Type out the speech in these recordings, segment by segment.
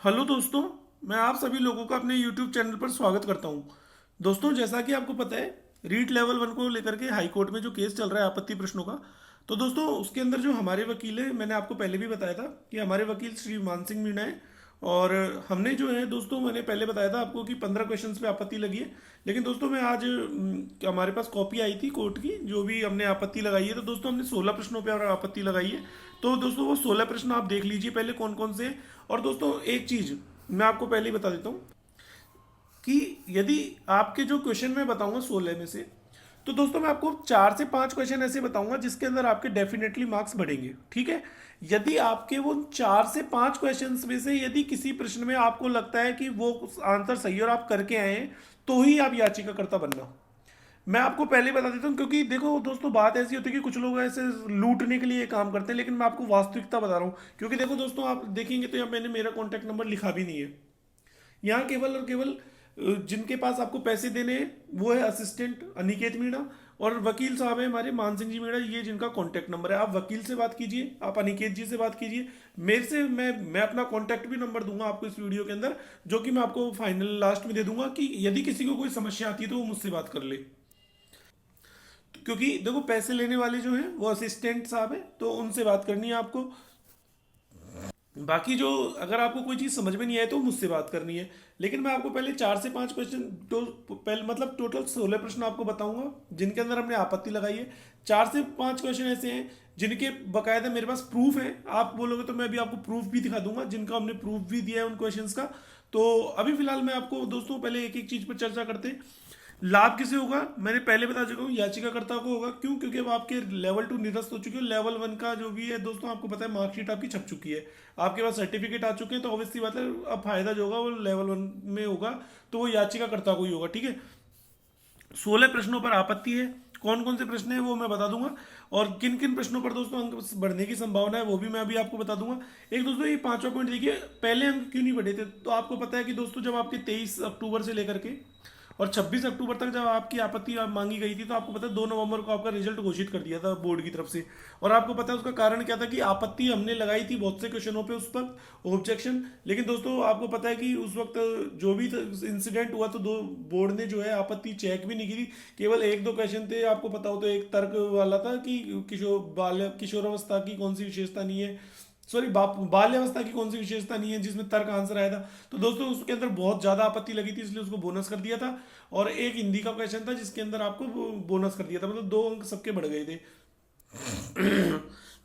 Hello दोस्तों। मैं आप सभी लोगों का अपने यूट्यूब चैनल पर स्वागत करता हूं। दोस्तों, जैसा कि आपको पता है, रीट लेवल 1 को लेकर के हाई कोर्ट में जो केस चल रहा है आपत्ति प्रश्नों का, तो दोस्तों उसके अंदर जो हमारे वकील हैं, मैंने आपको पहले भी बताया था कि हमारे वकील श्री मान सिंह मीणा है। और हमने जो है दोस्तों, मैंने पहले बताया था आपको कि 15 क्वेश्चंस पे आपत्ति लगी है। लेकिन दोस्तों मैं आज हमारे पास कॉपी आई थी कोर्ट की, जो भी हमने आपत्ति लगाई है, तो दोस्तों हमने 16 प्रश्नों पे और आपत्ति लगाई है। तो दोस्तों वो 16 प्रश्न आप देख लीजिए पहले कौन कौन से हैं। और दोस्तों एक चीज मैं आपको पहले ही बता देता हूँ कि यदि आपके जो क्वेश्चन मैं बताऊंगा 16 में से, तो दोस्तों मैं आपको 4 से 5 क्वेश्चन ऐसे बताऊंगा जिसके अंदर आपके डेफिनेटली मार्क्स बढ़ेंगे, ठीक है। यदि आपके वो 4 से 5 क्वेश्चन में से यदि किसी प्रश्न में आपको लगता है कि वो आंसर सही है और आप करके आए हैं, तो ही आप याचिकाकर्ता बनना। मैं आपको पहले बता देता हूँ, क्योंकि देखो दोस्तों, बात ऐसी होती है कि कुछ लोग ऐसे लूटने के लिए ये काम करते हैं, लेकिन मैं आपको वास्तविकता बता रहा हूँ। क्योंकि देखो दोस्तों, आप देखेंगे तो यहाँ मैंने मेरा कॉन्टैक्ट नंबर लिखा भी नहीं है। यहाँ केवल और केवल जिनके पास आपको पैसे देने हैं वो है असिस्टेंट अनिकेत मीणा, और वकील साहब है हमारे मान सिंह जी मीणा, ये जिनका कॉन्टैक्ट नंबर है। आप वकील से बात कीजिए, आप अनिकेत जी से बात कीजिए। मेरे से मैं अपना कॉन्टैक्ट भी नंबर दूंगा आपको इस वीडियो के अंदर, जो कि मैं आपको फाइनल लास्ट में दे दूंगा कि यदि किसी को कोई समस्या आती है तो वो मुझसे बात कर ले। क्योंकि देखो, पैसे लेने वाले जो हैं वो असिस्टेंट साहब हैं, तो उनसे बात करनी है आपको। बाकी जो अगर आपको कोई चीज़ समझ में नहीं आए तो मुझसे बात करनी है। लेकिन मैं आपको पहले 4 से 5 क्वेश्चन, तो पहले मतलब टोटल 16 प्रश्न आपको बताऊंगा जिनके अंदर हमने आपत्ति लगाई है। 4 से 5 क्वेश्चन ऐसे हैं जिनके बकायदा मेरे पास प्रूफ है। आप बोलोगे तो मैं अभी आपको प्रूफ भी दिखा दूंगा, जिनका हमने प्रूफ भी दिया है उन क्वेश्चंस का। तो अभी फिलहाल मैं आपको दोस्तों पहले एक एक चीज़ पर चर्चा करते हैं। लाभ किसे होगा, मैंने पहले बता चुका हूँ, याचिकाकर्ता को होगा। क्यों? क्योंकि अब आपके लेवल 2 निरस्त हो चुके हो। लेवल 1 का जो भी है दोस्तों, आपको पता है मार्कशीट आपकी छप चुकी है, आपके पास सर्टिफिकेट आ चुके हैं, तो ऑब्वियसली बात है अब फायदा जो होगा वो लेवल 1 में होगा, तो वो याचिकाकर्ता को ही होगा, ठीक है। 16 प्रश्नों पर आपत्ति है। कौन कौन से प्रश्न है वो मैं बता दूंगा, और किन किन प्रश्नों पर दोस्तों अंक बढ़ने की संभावना है वो भी मैं अभी आपको बता दूंगा। एक दोस्तों ये पांचवा पॉइंट देखिए, पहले अंक क्यों नहीं बढ़े थे। तो आपको पता है कि दोस्तों, जब आपके 23 अक्टूबर से लेकर के और 26 अक्टूबर तक जब आपकी आपत्ति मांगी गई थी, तो आपको पता है 2 नवंबर को आपका रिजल्ट घोषित कर दिया था बोर्ड की तरफ से। और आपको पता है उसका कारण क्या था, कि आपत्ति हमने लगाई थी बहुत से क्वेश्चनों पे उस वक्त, ऑब्जेक्शन। लेकिन दोस्तों आपको पता है कि उस वक्त जो भी इंसिडेंट हुआ, तो दो बोर्ड ने जो है आपत्ति चेक भी नहीं की थी। केवल एक दो क्वेश्चन थे, आपको पता हो तो एक तर्क वाला था कि किशोरावस्था की कौन सी विशेषता नहीं है, सॉरी बाल्यावस्था की कौन सी विशेषता नहीं है, जिसमें तर्क आंसर आया था। तो दोस्तों उसके अंदर बहुत ज्यादा आपत्ति लगी थी, इसलिए उसको बोनस कर दिया था। और एक हिंदी का क्वेश्चन था जिसके अंदर आपको बोनस कर दिया था, मतलब 2 अंक सबके बढ़ गए थे।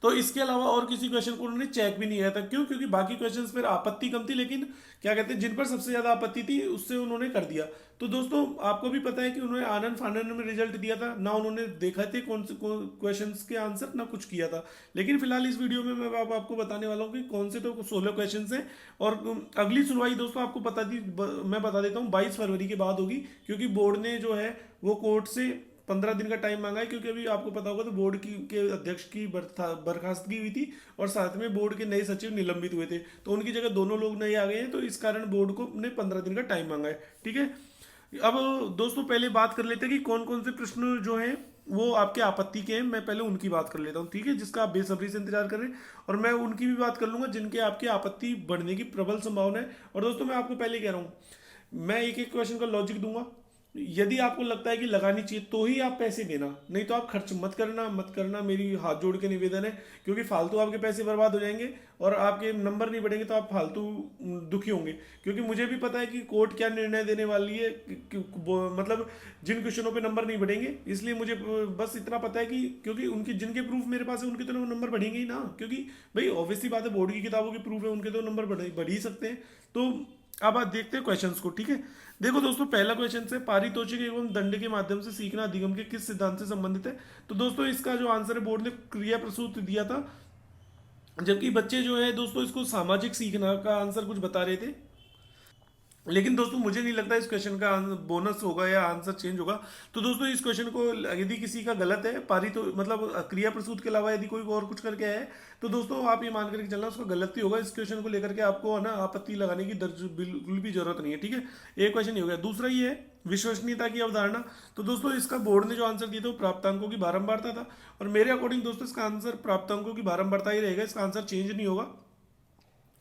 तो इसके अलावा और किसी क्वेश्चन को उन्होंने चेक भी नहीं किया था। क्यों? क्योंकि बाकी क्वेश्चंस पर आपत्ति कम थी, लेकिन क्या कहते हैं, जिन पर सबसे ज्यादा आपत्ति थी उससे उन्होंने कर दिया। तो दोस्तों आपको भी पता है कि उन्होंने आनंद फानन में रिजल्ट दिया था ना, उन्होंने देखा थे कौन से क्वेश्चंस के आंसर, ना कुछ किया था। लेकिन फिलहाल इस वीडियो में मैं आपको बताने वाला हूँ कि कौन से तो 16 क्वेश्चन हैं। और अगली सुनवाई दोस्तों आपको मैं बता देता हूँ 22 फरवरी के बाद होगी, क्योंकि बोर्ड ने जो है वो कोर्ट से 15 दिन का टाइम मांगा है। क्योंकि अभी आपको पता होगा तो बोर्ड की के अध्यक्ष की बर्खास्तगी हुई थी, और साथ में बोर्ड के नए सचिव निलंबित हुए थे, तो उनकी जगह दोनों लोग नए आ गए हैं। तो इस कारण बोर्ड को ने 15 दिन का टाइम मांगा है, ठीक है। अब दोस्तों पहले बात कर लेते हैं कि कौन कौन से प्रश्न जो हैं वो आपके आपत्ति के हैं। मैं पहले उनकी बात कर लेता हूँ, ठीक है, जिसका आप बेसब्री से इंतजार कर रहे हैं। और मैं उनकी भी बात कर लूंगा जिनके आपकी आपत्ति बढ़ने की प्रबल संभावना है। और दोस्तों मैं आपको पहले कह रहा हूँ, मैं एक एक क्वेश्चन का लॉजिक दूंगा। यदि आपको लगता है कि लगानी चाहिए तो ही आप पैसे देना, नहीं तो आप खर्च मत करना, मेरी हाथ जोड़ के निवेदन है। क्योंकि फालतू आपके पैसे बर्बाद हो जाएंगे और आपके नंबर नहीं बढ़ेंगे, तो आप फालतू दुखी होंगे। क्योंकि मुझे भी पता है कि कोर्ट क्या निर्णय देने वाली है, मतलब जिन क्वेश्चनों पे नंबर नहीं बढ़ेंगे, इसलिए मुझे बस इतना पता है कि क्योंकि उनकी जिनके प्रूफ मेरे पास है उनके तो नंबर बढ़ेंगे ही ना। क्योंकि भाई ऑब्वियसली बात है, बोर्ड की किताबों के प्रूफ है, उनके तो नंबर बढ़ ही सकते हैं। तो अब आप देखते हैं क्वेश्चंस को, ठीक है। देखो दोस्तों, पहला क्वेश्चन से पारितोषिक एवं दंड के माध्यम से सीखना अधिगम के किस सिद्धांत से संबंधित है। तो दोस्तों इसका जो आंसर है, बोर्ड ने क्रिया प्रसूत दिया था, जबकि बच्चे जो है दोस्तों इसको सामाजिक सीखना का आंसर कुछ बता रहे थे। लेकिन दोस्तों मुझे नहीं लगता इस क्वेश्चन का बोनस होगा या आंसर चेंज होगा। तो दोस्तों इस क्वेश्चन को यदि किसी का गलत है, पारी तो मतलब क्रिया प्रसूत के अलावा यदि कोई और कुछ करके है, तो दोस्तों आप ये मान करके चलना उसका गलत ही होगा। इस क्वेश्चन को लेकर के आपको है ना आपत्ति लगाने की दर्ज बिल्कुल भी जरूरत नहीं है, ठीक है। एक क्वेश्चन ही हो गया। दूसरा ये है विश्वसनीयता की अवधारणा। तो दोस्तों इसका बोर्ड ने जो आंसर दिया था वो प्राप्तांकों की बारंबारता था, और मेरे अकॉर्डिंग दोस्तों इसका आंसर प्राप्तांकों की बारंबारता ही रहेगा, इसका आंसर चेंज नहीं होगा।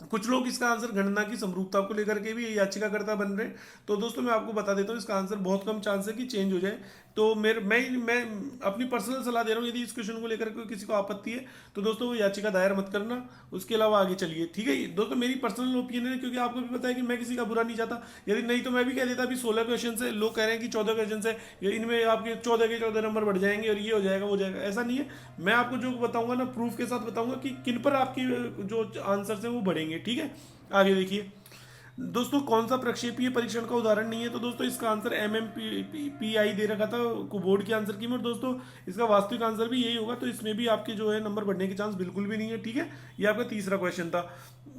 कुछ लोग इसका आंसर गणना की समरूपता को लेकर के भी याचिकाकर्ता बन रहे हैं। तो दोस्तों मैं आपको बता देता हूँ, इसका आंसर बहुत कम चांस है कि चेंज हो जाए। तो मैं अपनी पर्सनल सलाह दे रहा हूँ, यदि इस क्वेश्चन को लेकर के किसी को आपत्ति है तो दोस्तों वो याचिका दायर मत करना। उसके अलावा आगे चलिए, ठीक है। दोस्तों मेरी पर्सनल ओपिनियन है, क्योंकि आपको भी पता है कि मैं किसी का बुरा नहीं चाहता। यदि नहीं तो मैं भी कह देता अभी 16 क्वेश्चन है, लोग कह रहे हैं कि 14 क्वेश्चन है, इनमें आपके 14 के 14 नंबर बढ़ जाएंगे और ये हो जाएगा वो जाएगा। ऐसा नहीं है। मैं आपको जो बताऊंगा ना, प्रूफ के साथ बताऊंगा कि किन पर आपकी जो आंसर है वो बढ़ेंगे, ठीक है। आगे देखिए दोस्तों, कौन सा प्रक्षेपीय परीक्षण का उदाहरण नहीं है? तो दोस्तों इसका आंसर MMPI दे रखा था को बोर्ड के आंसर की में, और दोस्तों इसका वास्तविक आंसर भी यही होगा। तो इसमें भी आपके जो है नंबर बढ़ने के चांस बिल्कुल भी नहीं है, ठीक है। ये आपका तीसरा क्वेश्चन था।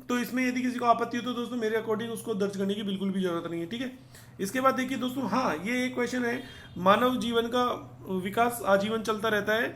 तो इसमें यदि किसी को आपत्ति हो तो दोस्तों मेरे अकॉर्डिंग उसको दर्ज करने की बिल्कुल भी जरूरत नहीं है, ठीक है। इसके बाद देखिए दोस्तों, हाँ ये एक क्वेश्चन है, मानव जीवन का विकास आजीवन चलता रहता है,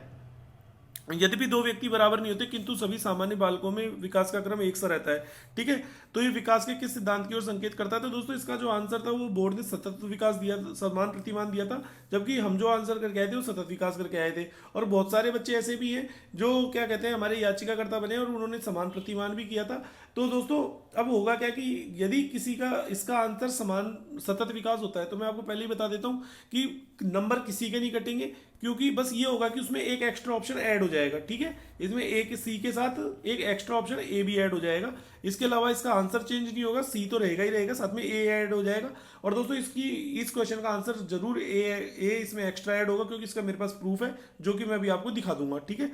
यद्यपि दो व्यक्ति बराबर नहीं होते, किंतु सभी सामान्य बालकों में विकास का क्रम एक सा रहता है, ठीक है। तो ये विकास के किस सिद्धांत की ओर संकेत करता है? तो दोस्तों इसका जो आंसर था वो बोर्ड ने सतत विकास दिया, समान प्रतिमान दिया था, जबकि हम जो आंसर करके आए थे वो सतत विकास करके आए थे। और बहुत सारे बच्चे ऐसे भी हैं जो क्या कहते हैं हमारे याचिकाकर्ता बने और उन्होंने समान प्रतिमान भी किया था। तो दोस्तों अब होगा क्या कि यदि किसी का इसका आंसर समान सतत विकास होता है, तो मैं आपको पहले ही बता देता हूं कि नंबर किसी के नहीं कटेंगे, क्योंकि बस ये होगा कि उसमें एक एक्स्ट्रा ऑप्शन ऐड हो जाएगा, ठीक है। इसमें एक सी के साथ एक एक्स्ट्रा ऑप्शन ए भी ऐड हो जाएगा। इसके अलावा इसका आंसर चेंज नहीं होगा, सी तो रहेगा ही रहेगा, साथ में ए ऐड हो जाएगा। और दोस्तों इस क्वेश्चन का आंसर जरूर ए इसमें एक्स्ट्रा ऐड होगा, क्योंकि इसका मेरे पास प्रूफ है जो कि मैं अभी आपको दिखा दूंगा, ठीक है।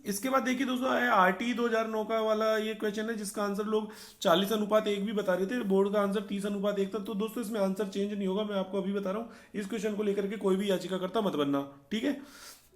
इसके बाद देखिए दोस्तों, RT 2009 का वाला ये क्वेश्चन है जिसका आंसर लोग 40:1 भी बता रहे थे, बोर्ड का आंसर 30:1 था। तो दोस्तों इसमें आंसर चेंज नहीं होगा, मैं आपको अभी बता रहा हूँ। इस क्वेश्चन को लेकर के कोई भी याचिकाकर्ता मत बनना, ठीक है।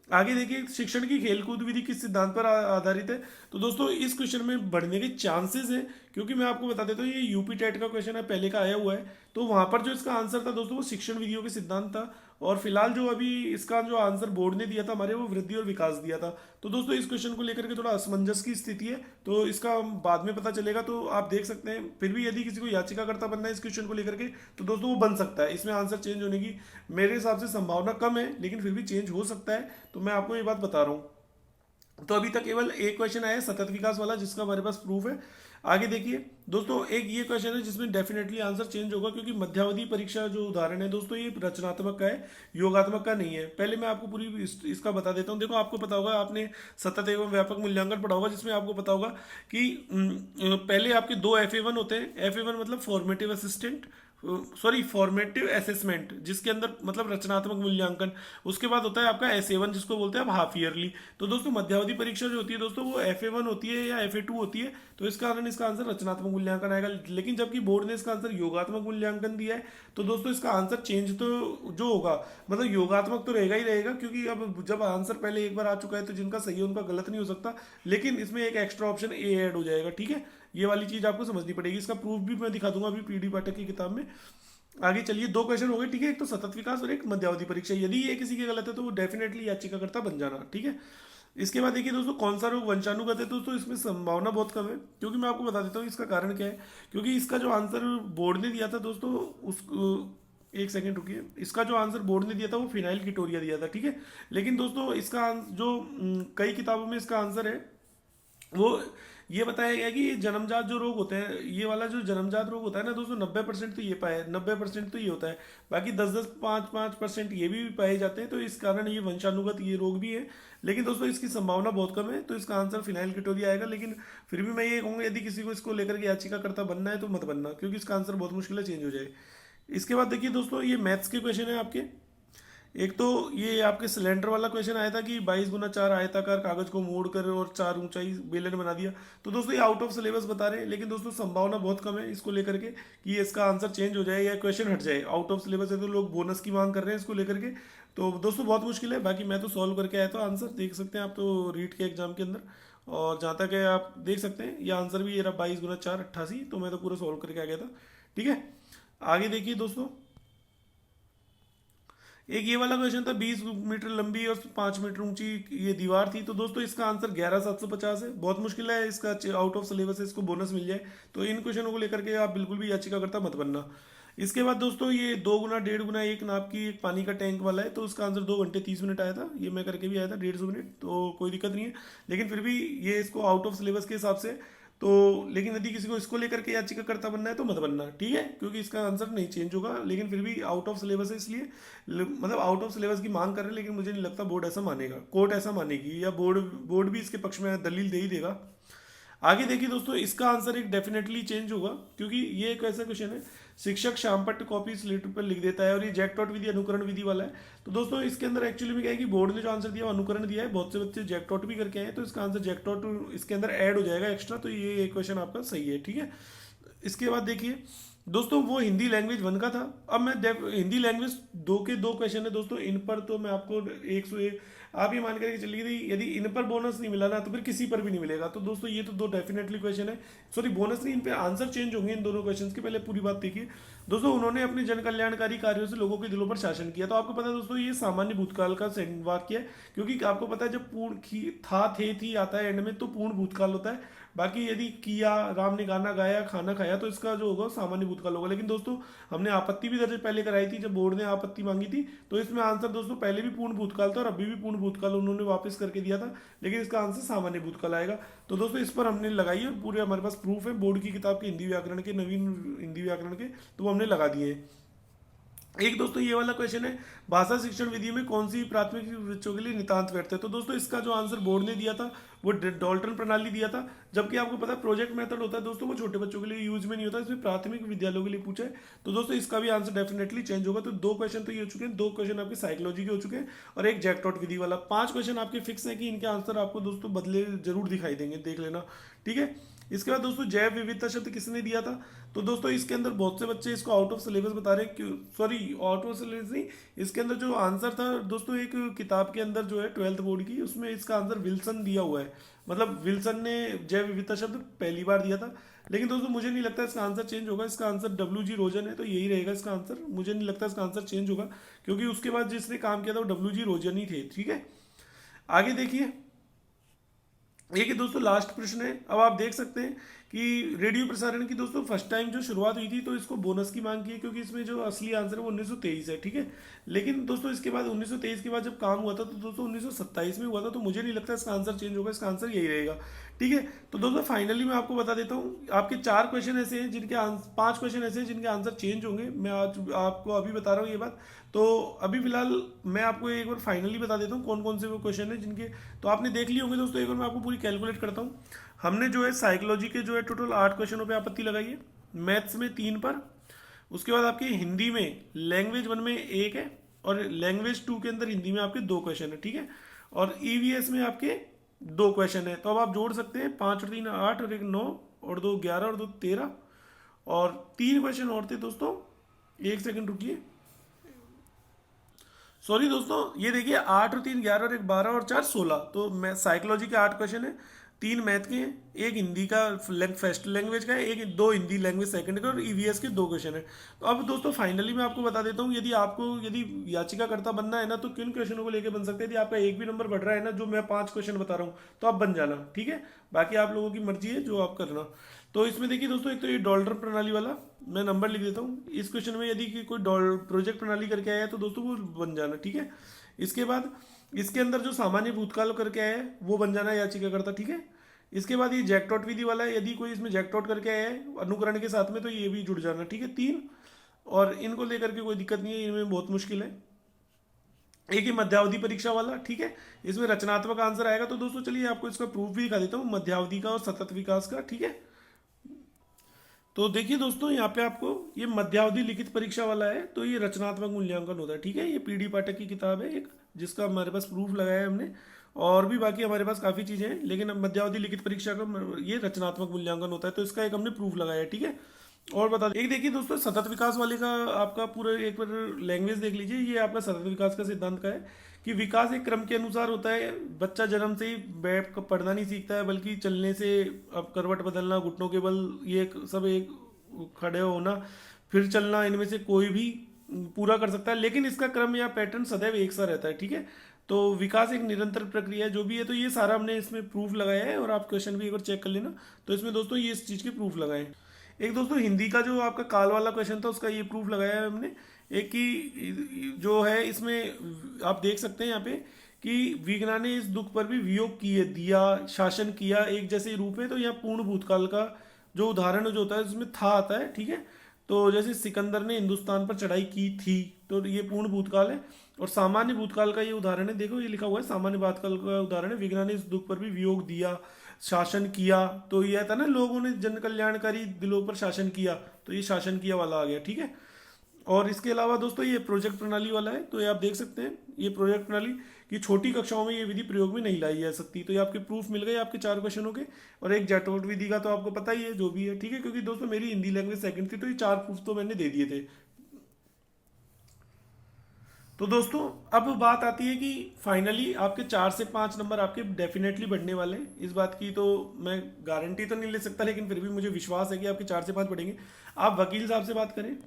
आगे देखिए, शिक्षण की खेलकूद विधि किस सिद्धांत पर आधारित है? तो दोस्तों इस क्वेश्चन में बढ़ने के चांसेस हैं, क्योंकि मैं आपको बता देता हूँ ये यूपी टेट का क्वेश्चन है, पहले का आया हुआ है। तो वहां पर जो इसका आंसर था दोस्तों वो शिक्षण विधियों के सिद्धांत था। और फिलहाल जो अभी इसका जो आंसर बोर्ड ने दिया था हमारे, वो वृद्धि और विकास दिया था। तो दोस्तों इस क्वेश्चन को लेकर के थोड़ा असमंजस की स्थिति है, तो इसका बाद में पता चलेगा। तो आप देख सकते हैं, फिर भी यदि किसी को याचिकाकर्ता बनना है इस क्वेश्चन को लेकर के, तो दोस्तों वो बन सकता है। इसमें आंसर चेंज होने की मेरे हिसाब से संभावना कम है, लेकिन फिर भी चेंज हो सकता है। तो मैं आपको ये बात बता रहा हूँ। तो अभी तक केवल एक क्वेश्चन आया है सतत विकास वाला, जिसका हमारे पास प्रूफ है। आगे देखिए दोस्तों, एक ये क्वेश्चन है जिसमें डेफिनेटली आंसर चेंज होगा, क्योंकि मध्यावधि परीक्षा जो उदाहरण है दोस्तों ये रचनात्मक का है, योगात्मक का नहीं है। पहले मैं आपको पूरी इसका बता देता हूँ। देखो आपको पता होगा, आपने सतत एवं व्यापक मूल्यांकन पढ़ा होगा, जिसमें आपको पता होगा कि पहले आपके 2 FA1 होते हैं। FA1 मतलब formative assistant, sorry formative assessment, जिसके अंदर मतलब रचनात्मक मूल्यांकन। उसके बाद होता है आपका SA1, जिसको बोलते हैं आप हाफ ईयरली। तो दोस्तों मध्यावधि परीक्षा जो होती है दोस्तों वो FA1 होती है या FA2 होती है। तो इस कारण इसका आंसर रचनात्मक मूल्यांकन आएगा। लेकिन जबकि बोर्ड ने इसका आंसर योगात्मक मूल्यांकन दिया है, तो दोस्तों इसका आंसर चेंज तो जो होगा मतलब योगात्मक तो रहेगा ही रहेगा, क्योंकि अब जब आंसर पहले एक बार आ चुका है तो जिनका सही है उनका गलत नहीं हो सकता। लेकिन इसमें एक एक्स्ट्रा ऑप्शन ए ऐड हो जाएगा, ठीक है। ये वाली चीज आपको समझनी पड़ेगी। इसका प्रूफ भी मैं दिखा दूंगा अभी PD पाठक की किताब में। आगे चलिए, 2 क्वेश्चन हो गए, ठीक है। एक तो सतत विकास और एक मध्यावधि परीक्षा। यदि ये किसी के गलत है तो वो डेफिनेटली याचिकाकर्ता बन जाना, ठीक है। इसके बाद देखिए दोस्तों, कौन सा रोग वंशानुगत है? दोस्तों इसमें संभावना बहुत कम है, क्योंकि मैं आपको बता देता हूँ इसका कारण क्या है। क्योंकि इसका जो आंसर बोर्ड ने दिया था दोस्तों, उस एक सेकंड रुकिए, इसका जो आंसर बोर्ड ने दिया था वो फिनाइल कीटोरिया दिया था, ठीक है। लेकिन दोस्तों इसका जो कई किताबों में इसका आंसर है वो ये बताया गया कि ये जन्मजात जो रोग होते हैं, ये वाला जो जन्मजात रोग होता है ना दोस्तों, 90% तो ये पाए, 90% तो ये होता है। बाकी 10-10, 5-5% ये भी पाए जाते हैं। तो इस कारण ये वंशानुगत ये रोग भी है। लेकिन दोस्तों इसकी संभावना बहुत कम है, तो इसका आंसर फिनाइल कीटोरिया आएगा। लेकिन फिर भी मैं ये कहूँगा, यदि किसी को इसको लेकर के याचिकाकर्ता बनना है तो मत बनना, क्योंकि इसका आंसर बहुत मुश्किल है चेंज हो जाए। इसके बाद देखिए दोस्तों, ये मैथ्स के क्वेश्चन है आपके। एक तो ये आपके सिलेंडर वाला क्वेश्चन आया था कि 22x4 आयताकार कागज को मोड़कर और 4 ऊंचाई बेलन बना दिया। तो दोस्तों ये आउट ऑफ सिलेबस बता रहे हैं, लेकिन दोस्तों संभावना बहुत कम है इसको लेकर के कि इसका आंसर चेंज हो जाए या क्वेश्चन हट जाए। आउट ऑफ सिलेबस है तो लोग बोनस की मांग कर रहे हैं इसको लेकर के। तो दोस्तों बहुत मुश्किल है। बाकी मैं तो सॉल्व करके आया था, आंसर देख सकते हैं आप तो रीट के एग्जाम के अंदर। और जहाँ तक है आप देख सकते हैं, ये आंसर भी ये रहा 22x4 88। तो मैं तो पूरा सॉल्व करके आ गया था, ठीक है। आगे देखिए दोस्तों, एक ये वाला क्वेश्चन था, 20 मीटर लंबी और 5 मीटर ऊंची ये दीवार थी। तो दोस्तों इसका आंसर 11750 है। बहुत मुश्किल है, इसका आउट ऑफ सिलेबस है, इसको बोनस मिल जाए। तो इन क्वेश्चनों को लेकर के आप बिल्कुल भी याचिकाकर्ता मत बनना। इसके बाद दोस्तों, ये 2 गुना 1.5 गुना 1 नाप की एक पानी का टैंक वाला है। तो उसका आंसर 2 घंटे 30 मिनट आया था। ये मैं करके भी आया था 150 मिनट, तो कोई दिक्कत नहीं है। लेकिन फिर भी ये इसको आउट ऑफ सिलेबस के हिसाब से तो लेकिन यदि किसी को इसको लेकर के याचिकाकर्ता बनना है तो मत बनना, ठीक है, क्योंकि इसका आंसर नहीं चेंज होगा। लेकिन फिर भी आउट ऑफ सिलेबस है, इसलिए मतलब आउट ऑफ सिलेबस की मांग कर रहे हैं, लेकिन मुझे नहीं लगता बोर्ड ऐसा मानेगा, कोर्ट ऐसा मानेगी, या बोर्ड भी इसके पक्ष में दलील दे ही देगा। आगे देखिए दोस्तों, इसका आंसर एक डेफिनेटली चेंज होगा, क्योंकि ये एक ऐसा क्वेश्चन है, शिक्षक शामपट्ट कॉपी स्लेट पर लिख देता है और ये जैकटॉट विधि अनुकरण विधि वाला है। तो दोस्तों इसके अंदर एक्चुअली में क्या है कि बोर्ड ने जो आंसर दिया वो अनुकरण दिया है, बहुत से बच्चे जैकटॉट भी करके आए हैं, तो इसका आंसर जैकटॉट इसके अंदर ऐड हो जाएगा एक्स्ट्रा, तो ये क्वेश्चन आपका सही है, ठीक है। इसके बाद देखिए दोस्तों, वो हिंदी लैंग्वेज 1 का था। अब मैं हिंदी लैंग्वेज 2 के 2 क्वेश्चन है दोस्तों, इन पर तो मैं आपको 101 आप ये मान करके चलिए थी, यदि इन पर बोनस नहीं मिला ना तो फिर किसी पर भी नहीं मिलेगा। तो दोस्तों ये तो 2 डेफिनेटली क्वेश्चन है, सॉरी बोनस नहीं, इन पे आंसर चेंज होंगे इन दोनों क्वेश्चन के। पहले पूरी बात देखिए दोस्तों, उन्होंने अपने जन कल्याणकारी कार्यों से लोगों के दिलों पर शासन किया। तो आपको पता है दोस्तों, ये सामान्य भूतकाल का वाक्य है, क्योंकि आपको पता है जब पूर्ण था थे थी आता है एंड में तो पूर्ण भूतकाल होता है। बाकी यदि किया, राम ने गाना गाया, खाना खाया, तो इसका जो होगा सामान्य भूतकाल होगा। लेकिन दोस्तों हमने आपत्ति भी दर्ज पहले कराई थी, जब बोर्ड ने आपत्ति मांगी थी, तो इसमें आंसर दोस्तों पहले भी पूर्ण भूतकाल था और अभी भी पूर्ण भूतकाल उन्होंने वापस करके दिया था, लेकिन इसका आंसर सामान्य भूतकाल आएगा। तो दोस्तों इस पर हमने लगाई है, पूरे हमारे पास प्रूफ है बोर्ड की किताब के हिंदी व्याकरण के, नवीन हिंदी व्याकरण के, तो वो हमने लगा दिए हैं। एक दोस्तों ये वाला क्वेश्चन है, भाषा शिक्षण विधि में कौन सी प्राथमिक बच्चों के लिए नितांत व्यर्थ है। तो दोस्तों इसका जो आंसर बोर्ड ने दिया था वो डॉल्टन प्रणाली दिया था, जबकि आपको पता है प्रोजेक्ट मेथड होता है दोस्तों, वो छोटे बच्चों के लिए यूज में नहीं होता, इसमें प्राथमिक विद्यालयों के लिए पूछा है। तो दोस्तों इसका भी आंसर डेफिनेटली चेंज होगा। तो 2 क्वेश्चन तो ये हो चुके हैं, 2 क्वेश्चन आपके साइकोलॉजी के हो चुके हैं और एक जैकटॉट विधि वाला। 5 क्वेश्चन आपके फिक्स है कि इनके आंसर आपको दोस्तों बदले जरूर दिखाई देंगे, देख लेना, ठीक है। इसके बाद दोस्तों जैव विविधता शब्द किसने दिया था। तो दोस्तों इसके अंदर बहुत से बच्चे इसको आउट ऑफ सिलेबस बता रहे हैं, क्यों, सॉरी आउट ऑफ सिलेबस नहीं, इसके अंदर जो आंसर था दोस्तों एक किताब के अंदर जो है 12th बोर्ड की, उसमें इसका आंसर विल्सन दिया हुआ है, मतलब विल्सन ने जैव विविधता शब्द पहली बार दिया था। लेकिन दोस्तों मुझे नहीं लगता इसका आंसर चेंज होगा, इसका आंसर WG रोजन है, तो यही रहेगा इसका आंसर। मुझे नहीं लगता इसका आंसर चेंज होगा, क्योंकि उसके बाद जिसने काम किया था वो WG रोजन ही थे, ठीक है। आगे देखिए, एक ही दोस्तों लास्ट प्रश्न है। अब आप देख सकते हैं कि रेडियो प्रसारण की दोस्तों फर्स्ट टाइम जो शुरुआत हुई थी तो इसको बोनस की मांग की है, क्योंकि इसमें जो असली आंसर है वो 1923 है, ठीक है। लेकिन दोस्तों इसके बाद 1923 के बाद जब काम हुआ था तो दोस्तों 1927 में हुआ था, तो मुझे नहीं लगता इसका आंसर चेंज होगा, इसका आंसर यही रहेगा, ठीक है। तो दोस्तों फाइनली मैं आपको बता देता हूँ, आपके 4 क्वेश्चन ऐसे हैं जिनके 5 क्वेश्चन ऐसे हैं जिनके आंसर चेंज होंगे। मैं आज आपको अभी बता रहा हूँ ये बात। तो अभी फिलहाल मैं आपको एक बार फाइनली बता देता हूँ कौन कौन से वो क्वेश्चन है जिनके, तो आपने देख लिए होंगे दोस्तों। एक बार मैं आपको पूरी कैलकुलेट करता हूँ। हमने जो है साइकोलॉजी के जो है टोटल 8 क्वेश्चनों पे आपत्ति लगाई है, मैथ्स में 3 पर, उसके बाद आपकी हिंदी में लैंग्वेज 1 में 1 है, और लैंग्वेज 2 के अंदर हिंदी में आपके 2 क्वेश्चन है, ठीक है। और EVS में आपके 2 क्वेश्चन है। तो अब आप जोड़ सकते हैं, 5 और 3 8 और 1 9 और 2 11 और 2 13 और 3 क्वेश्चन और थे दोस्तों। 1 सेकंड रुकिए, सॉरी दोस्तों, ये देखिए 8 और 3 11 और 1 12 और 4 16। तो मैं साइकोलॉजी के 8 क्वेश्चन है, 3 मैथ के हैं, 1 हिंदी का फर्स्ट लैंग्वेज का है, 2 हिंदी लैंग्वेज सेकंड का, और EVS के 2 क्वेश्चन है। तो अब दोस्तों फाइनली मैं आपको बता देता हूँ, यदि याचिकाकर्ता बनना है ना तो किन क्वेश्चनों को लेकर बन सकते हैं। यदि आपका एक भी नंबर बढ़ रहा है ना, जो मैं 5 क्वेश्चन बता रहा हूँ, तो आप बन जाना, ठीक है। बाकी आप लोगों की मर्जी है जो आप करना। तो इसमें देखिए दोस्तों, एक तो ये डॉल्टर प्रणाली वाला मैं नंबर लिख देता हूँ। इस क्वेश्चन में यदि कोई प्रोजेक्ट प्रणाली करके आया है तो दोस्तों वो बन जाना, ठीक है। इसके बाद इसके अंदर जो सामान्य भूतकाल करके आया है वो बन जाना याचिकाकर्ता, ठीक है। इसके बाद ये जैकटॉट विधि वाला है, यदि कोई इसमें जैकटॉट करके आया है अनुकरण के साथ में तो ये भी जुड़ जाना, ठीक है। 3 और इनको लेकर के कोई दिक्कत नहीं है, इनमें बहुत मुश्किल है। एक ही मध्यावधि परीक्षा वाला, ठीक है, इसमें रचनात्मक आंसर आएगा। तो दोस्तों चलिए आपको इसका प्रूफ भी दिखा देता हूँ, मध्यावधि का और सतत विकास का, ठीक है। तो देखिए दोस्तों, यहाँ पे आपको ये मध्यावधि लिखित परीक्षा वाला है, तो ये रचनात्मक मूल्यांकन होता है, ठीक है। ये PD पाठक की किताब है एक, जिसका हमारे पास प्रूफ लगाया है हमने, और भी बाकी हमारे पास काफ़ी चीज़ें हैं, लेकिन अब मध्यावधि लिखित परीक्षा का ये रचनात्मक मूल्यांकन होता है, तो इसका एक हमने प्रूफ लगाया है, ठीक है। और बता दें, एक देखिए दोस्तों सतत विकास वाले का आपका पूरा एक बार लैंग्वेज देख लीजिए। ये आपका सतत विकास का सिद्धांत का है कि विकास एक क्रम के अनुसार होता है। बच्चा जन्म से ही बैठ कर पढ़ना नहीं सीखता है, बल्कि चलने से, अब करवट बदलना, घुटनों के बल, ये सब एक खड़े होना, फिर चलना, इनमें से कोई भी पूरा कर सकता है, लेकिन इसका क्रम या पैटर्न सदैव एक सा रहता है, ठीक है। तो विकास एक निरंतर प्रक्रिया है जो भी है। तो ये सारा हमने इसमें प्रूफ लगाया है, और आप क्वेश्चन भी एक बार चेक कर लेना। तो इसमें दोस्तों ये इस चीज़ के प्रूफ लगाए। एक दोस्तों हिंदी का जो आपका काल वाला क्वेश्चन था उसका ये प्रूफ लगाया है हमने। एक की जो है इसमें आप देख सकते हैं यहाँ पे कि विघ्ना ने इस दुख पर भी वियोग किए दिया, शासन किया, एक जैसे रूप है, तो यहाँ पूर्ण भूतकाल का जो उदाहरण जो होता है उसमें था आता है, ठीक है। तो जैसे सिकंदर ने हिंदुस्तान पर चढ़ाई की थी, तो ये पूर्ण भूतकाल है। और सामान्य भूतकाल का ये उदाहरण है, देखो ये लिखा हुआ है सामान्य भूतकाल का उदाहरण है, विघ्ना ने इस दुख पर भी वियोग दिया, शासन किया। तो ये था ना, लोगों ने जन कल्याणकारी दिलों पर शासन किया, तो ये शासन किया वाला आ गया, ठीक है। और इसके अलावा दोस्तों ये प्रोजेक्ट प्रणाली वाला है, तो ये आप देख सकते हैं, ये प्रोजेक्ट प्रणाली की छोटी कक्षाओं में ये विधि प्रयोग में नहीं लाई जा सकती। तो ये आपके प्रूफ मिल गए आपके 4 क्वेश्चनों के। और एक जैटोट विधि का तो आपको पता ही है जो भी है, ठीक है, क्योंकि दोस्तों मेरी हिंदी लैंग्वेज सेकंड थी, तो ये 4 प्रूफ तो मैंने दे दिए थे। तो दोस्तों अब बात आती है कि फाइनली आपके 4 से 5 नंबर आपके डेफिनेटली बढ़ने वाले हैं। इस बात की तो मैं गारंटी तो नहीं ले सकता, लेकिन फिर भी मुझे विश्वास है कि आपके 4 से 5 बढ़ेंगे। आप वकील साहब से बात करें,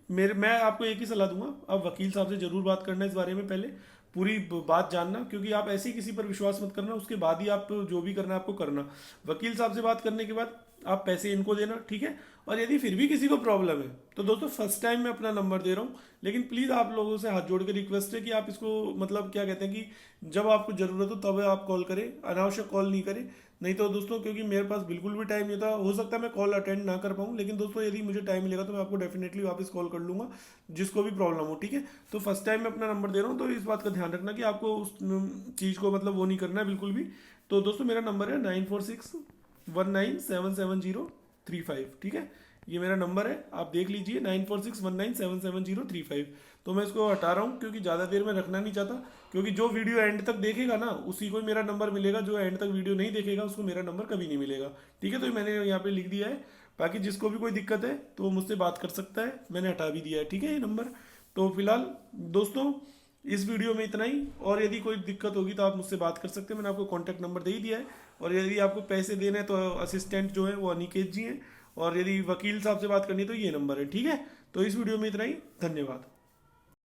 मैं आपको एक ही सलाह दूंगा, आप वकील साहब से जरूर बात करना इस बारे में, पहले पूरी बात जानना, क्योंकि आप ऐसे ही किसी पर विश्वास मत करना, उसके बाद ही आप जो भी करना है आपको करना। वकील साहब से बात करने के बाद आप पैसे इनको देना, ठीक है। और यदि फिर भी किसी को प्रॉब्लम है तो दोस्तों फर्स्ट टाइम मैं अपना नंबर दे रहा हूँ, लेकिन प्लीज़ आप लोगों से हाथ जोड़ के रिक्वेस्ट है कि आप इसको मतलब क्या कहते हैं कि जब आपको ज़रूरत हो तब आप कॉल करें, अनावश्यक कॉल नहीं करें। नहीं तो दोस्तों क्योंकि मेरे पास बिल्कुल भी टाइम नहीं था, हो सकता है मैं कॉल अटेंड ना कर पाऊँ, लेकिन दोस्तों यदि मुझे टाइम मिलेगा तो मैं आपको डेफिनेटली वापस कॉल कर लूँगा, जिसको भी प्रॉब्लम हो, ठीक है। तो फर्स्ट टाइम मैं अपना नंबर दे रहा हूँ, तो इस बात का ध्यान रखना कि आपको उस चीज़ को मतलब वो नहीं करना है बिल्कुल भी। तो दोस्तों मेरा नंबर है 9461977035, ठीक है, ये मेरा नंबर है, आप देख लीजिए 9461977035। तो मैं इसको हटा रहा हूँ क्योंकि ज़्यादा देर में रखना नहीं चाहता, क्योंकि जो वीडियो एंड तक देखेगा ना उसी को मेरा नंबर मिलेगा, जो एंड तक वीडियो नहीं देखेगा उसको मेरा नंबर कभी नहीं मिलेगा, ठीक है। तो मैंने यहाँ पे लिख दिया है, बाकी जिसको भी कोई दिक्कत है तो वो मुझसे बात कर सकता है, मैंने हटा भी दिया है, ठीक है, ये नंबर। तो फिलहाल दोस्तों इस वीडियो में इतना ही, और यदि कोई दिक्कत होगी तो आप मुझसे बात कर सकते हैं, मैंने आपको कॉन्टैक्ट नंबर दे ही दिया है। और यदि आपको पैसे देने हैं तो असिस्टेंट जो है वो अनिकेत जी हैं, और यदि वकील साहब से बात करनी है तो ये नंबर है, ठीक है। तो इस वीडियो में इतना ही, धन्यवाद।